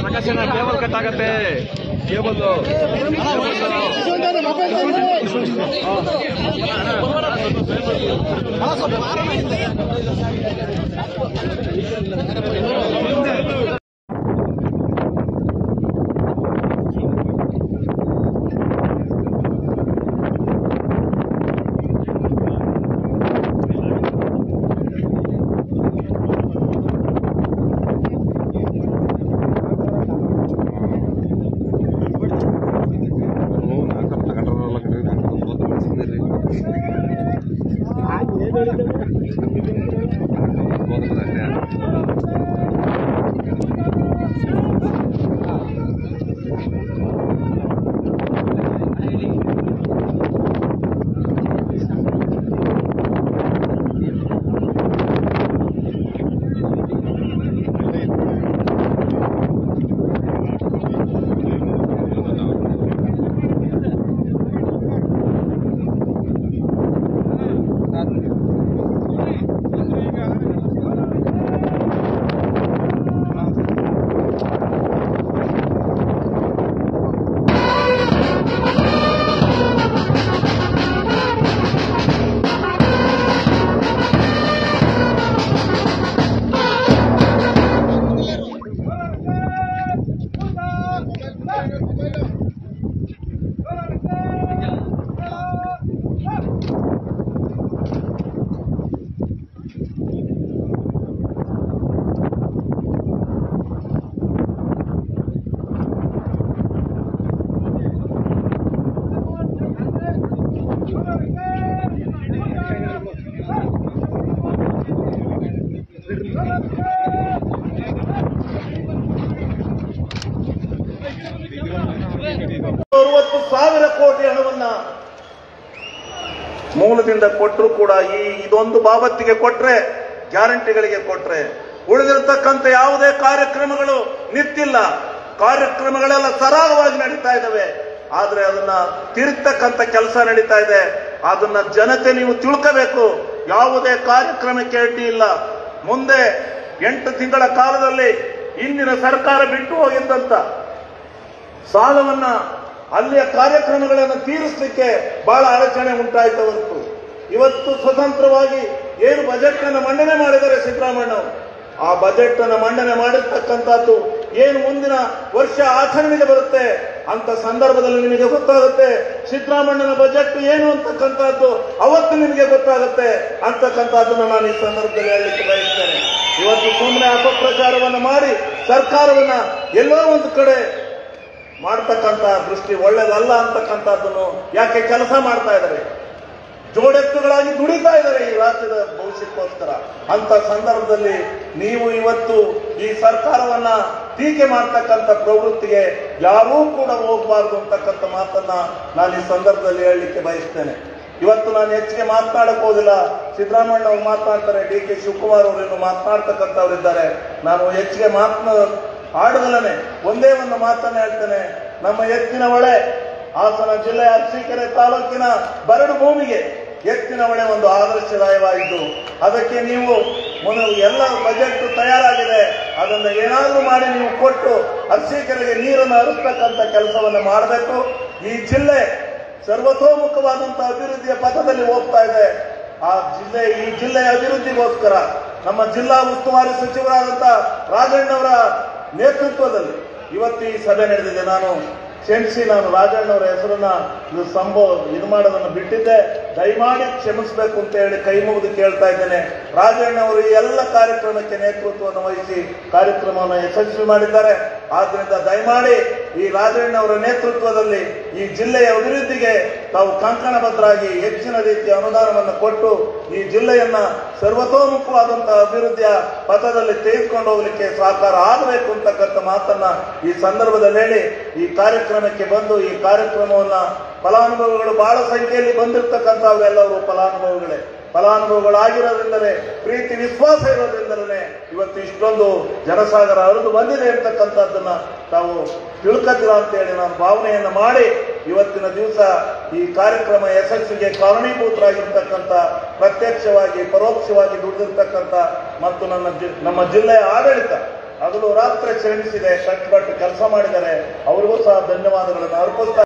ಪ್ರಕಾಶನ cable cut ಆಗತ್ತೆ. Cable ಕೋಟಿ ಹಣವನ್ನ ಮೂಲದಿಂದ ಕೊಟ್ಟರು ಕೂಡ ಇದೊಂದು ಬಾಬತ್ತಿಗೆ ಕೊಟ್ರೆ, ಗ್ಯಾರಂಟಿಗಳಿಗೆ ಕೊಟ್ರೆ, ಉಳಿದಿರತಕ್ಕಂಥ ಯಾವುದೇ ಕಾರ್ಯಕ್ರಮಗಳು ನಿಂತಿಲ್ಲ. ಕಾರ್ಯಕ್ರಮಗಳೆಲ್ಲ ಸರಾಗವಾಗಿ ನಡೀತಾ ಇದ್ದಾವೆ. ಆದ್ರೆ ಅದನ್ನ ತಿರುತ್ತಕ್ಕಂಥ ಕೆಲಸ ನಡೀತಾ ಇದೆ. ಅದನ್ನ ಜನತೆ ನೀವು ತಿಳ್ಕೋಬೇಕು. ಯಾವುದೇ ಕಾರ್ಯಕ್ರಮಕ್ಕೆ ಅಡ್ಡಿ ಇಲ್ಲ. ಮುಂದೆ 8 ತಿಂಗಳ ಕಾಲದಲ್ಲಿ ಇಂದಿನ ಸರ್ಕಾರ ಬಿಟ್ಟು ಹೋಗಿದ್ದಂತ ಸಾಲವನ್ನ, ಅಲ್ಲಿಯ ಕಾರ್ಯಕ್ರಮಗಳನ್ನು ತೀರಿಸಲಿಕ್ಕೆ ಬಹಳ ಅಡಚಣೆ ಉಂಟಾಯಿತು. ಹೊರತು ಇವತ್ತು ಸ್ವತಂತ್ರವಾಗಿ ಏನು ಬಜೆಟ್ ಅನ್ನು ಮಂಡನೆ ಮಾಡಿದರೆ ಸಿದ್ದರಾಮಯ್ಯ, ಆ ಬಜೆಟ್ ಅನ್ನು ಮಂಡನೆ ಮಾಡಿರ್ತಕ್ಕಂಥದ್ದು ಏನು ಮುಂದಿನ ವರ್ಷ ಆಚರಣೆಗೆ ಬರುತ್ತೆ ಅಂತ ಸಂದರ್ಭದಲ್ಲಿ ನಿಮಗೆ ಗೊತ್ತಾಗುತ್ತೆ. ಸಿದ್ದರಾಮಯ್ಯನ ಬಜೆಟ್ ಏನು ಅಂತಕ್ಕಂಥದ್ದು ಅವತ್ತು ನಿಮಗೆ ಗೊತ್ತಾಗುತ್ತೆ ಅಂತಕ್ಕಂಥದ್ದನ್ನು ನಾನು ಈ ಸಂದರ್ಭದಲ್ಲಿ ಹೇಳಲಿಕ್ಕೆ ಬಯಸ್ತೇನೆ. ಇವತ್ತು ಸುಮ್ಮನೆ ಅಪಪ್ರಚಾರವನ್ನು ಮಾಡಿ ಸರ್ಕಾರವನ್ನ ಎಲ್ಲೋ ಒಂದು ಕಡೆ ಮಾಡ್ತಕ್ಕಂಥ ದೃಷ್ಟಿ ಒಳ್ಳೆಯದಲ್ಲ ಅಂತಕ್ಕಂಥದ್ದನ್ನು ಯಾಕೆ ಕೆಲಸ ಮಾಡ್ತಾ ಇದ್ದಾರೆ, ಜೋಡೆತ್ತುಗಳಾಗಿ ದುಡಿತಾ ಇದ್ದಾರೆ ಈ ರಾಜ್ಯದ ಭವಿಷ್ಯಕ್ಕೋಸ್ಕರ. ಅಂತ ಸಂದರ್ಭದಲ್ಲಿ ನೀವು ಇವತ್ತು ಈ ಸರ್ಕಾರವನ್ನ ಟೀಕೆ ಮಾಡ್ತಕ್ಕಂಥ ಪ್ರವೃತ್ತಿಗೆ ಯಾರೂ ಕೂಡ ಹೋಗಬಾರ್ದು ಅಂತಕ್ಕಂಥ ಮಾತನ್ನ ನಾನು ಈ ಸಂದರ್ಭದಲ್ಲಿ ಹೇಳಲಿಕ್ಕೆ ಬಯಸ್ತೇನೆ. ಇವತ್ತು ನಾನು ಹೆಚ್ಚಿಗೆ ಮಾತನಾಡಕ್ ಹೋದಿಲ್ಲ. ಸಿದ್ದರಾಮಯ್ಯ ಅವರು ಮಾತನಾಡ್ತಾರೆ, ಡಿ.ಕೆ. ಶಿವಕುಮಾರ್ ಅವರು ಇನ್ನು ಮಾತನಾಡ್ತಕ್ಕಂಥವ್ರಿದ್ದಾರೆ. ನಾನು ಹೆಚ್ಚಿಗೆ ಆಡದಲ್ಲೇ ಒಂದೇ ಒಂದು ಮಾತನ್ನ ಹೇಳ್ತೇನೆ. ನಮ್ಮ ಎತ್ತಿನ ಹೊಳೆ, ಹಾಸನ ಜಿಲ್ಲೆಯ ಅರಸೀಕೆರೆ ತಾಲೂಕಿನ ಬರಡು ಭೂಮಿಗೆ ಎತ್ತಿನ ಹೊಳೆ ಒಂದು ಆದರ್ಶದಾಯವಾಗಿದ್ದು, ಅದಕ್ಕೆ ನೀವು ಎಲ್ಲ ಬಜೆಟ್ ತಯಾರಾಗಿದೆ, ಅದನ್ನು ಏನಾದರೂ ಮಾಡಿ ನೀವು ಕೊಟ್ಟು ಅರಸೀಕೆರೆಗೆ ನೀರನ್ನು ಹರಿಸ್ತಕ್ಕಂಥ ಕೆಲಸವನ್ನು ಮಾಡಬೇಕು. ಈ ಜಿಲ್ಲೆ ಸರ್ವತೋಮುಖವಾದಂತಹ ಅಭಿವೃದ್ಧಿಯ ಪಥದಲ್ಲಿ ಹೋಗ್ತಾ ಇದೆ. ಈ ಜಿಲ್ಲೆಯ ಅಭಿವೃದ್ಧಿಗೋಸ್ಕರ ನಮ್ಮ ಜಿಲ್ಲಾ ಉಸ್ತುವಾರಿ ಸಚಿವರಾದಂತಹ ರಾಜಣ್ಣವರ ನೇತೃತ್ವದಲ್ಲಿ ಇವತ್ತು ಈ ಸಭೆ ನಡೆದಿದೆ. ನಾನು ರಾಜಣ್ಣವರ ಹೆಸರನ್ನ ಇದು ಮಾಡೋದನ್ನು ಬಿಟ್ಟಿದ್ದೆ. ದಯಮಾಡಿ ಕ್ಷಮಿಸಬೇಕು ಅಂತ ಹೇಳಿ ಕೈ ಮುಗಿದು ಕೇಳ್ತಾ ಇದ್ದೇನೆ. ರಾಜಣ್ಣವರು ಈ ಎಲ್ಲ ಕಾರ್ಯಕ್ರಮಕ್ಕೆ ನೇತೃತ್ವವನ್ನು ವಹಿಸಿ ಕಾರ್ಯಕ್ರಮವನ್ನು ಯಶಸ್ವಿ ಮಾಡಿದ್ದಾರೆ. ಆದ್ರಿಂದ ದಯಮಾಡಿ ಈ ರಾಜಣ್ಣವರ ನೇತೃತ್ವದಲ್ಲಿ ಈ ಜಿಲ್ಲೆಯ ಅಭಿವೃದ್ಧಿಗೆ ತಾವು ಕಂಕಣಬದ್ಧರಾಗಿ ಹೆಚ್ಚಿನ ರೀತಿಯ ಅನುದಾನವನ್ನು ಕೊಟ್ಟು ಈ ಜಿಲ್ಲೆಯನ್ನ ಸರ್ವತೋಮುಖವಾದಂತಹ ಅಭಿವೃದ್ಧಿಯ ಪಥದಲ್ಲಿ ತೆಗೆದುಕೊಂಡು ಹೋಗಲಿಕ್ಕೆ ಸಹಕಾರ ಆಗಬೇಕು ಅಂತಕ್ಕಂಥ ಮಾತನ್ನ ಈ ಸಂದರ್ಭದಲ್ಲಿ ಹೇಳಿ, ಈ ಕಾರ್ಯಕ್ರಮಕ್ಕೆ ಬಂದು ಈ ಕಾರ್ಯಕ್ರಮವನ್ನ ಫಲಾನುಭವಿಗಳು ಬಹಳ ಸಂಖ್ಯೆಯಲ್ಲಿ ಬಂದಿರತಕ್ಕಂಥವೆಲ್ಲರೂ ಫಲಾನುಭವಿಗಳಾಗಿರೋದ್ರಿಂದಲೇ, ಪ್ರೀತಿ ವಿಶ್ವಾಸ ಇರೋದ್ರಿಂದಲೇ ಇವತ್ತು ಇಷ್ಟೊಂದು ಜನಸಾಗರ ಹರಿದು ಬಂದಿದೆ ಅಂತಕ್ಕಂಥದ್ದನ್ನ ತಾವು ತಿಳ್ಕತ್ತಿಲ್ಲ ಅಂತೇಳಿ ನಾನು ಭಾವನೆಯನ್ನು ಮಾಡಿ ಇವತ್ತಿನ ದಿವಸ ಈ ಕಾರ್ಯಕ್ರಮ ಯಶಸ್ಸಿಗೆ ಕಾರಣೀಭೂತರಾಗಿರ್ತಕ್ಕಂಥ, ಪ್ರತ್ಯಕ್ಷವಾಗಿ ಪರೋಕ್ಷವಾಗಿ ದುಡಿದಿರ್ತಕ್ಕಂಥ ಮತ್ತು ನಮ್ಮ ಜಿಲ್ಲೆಯ ಆಡಳಿತ ಹಗಲು ರಾತ್ರಿ ಶ್ರಮಿಸಿದೆ, ಕಷ್ಟಪಟ್ಟು ಕೆಲಸ ಮಾಡಿದ್ದಾರೆ. ಅವರಿಗೂ ಸಹ ಧನ್ಯವಾದಗಳನ್ನು ಅರ್ಪಿಸ್ತಾ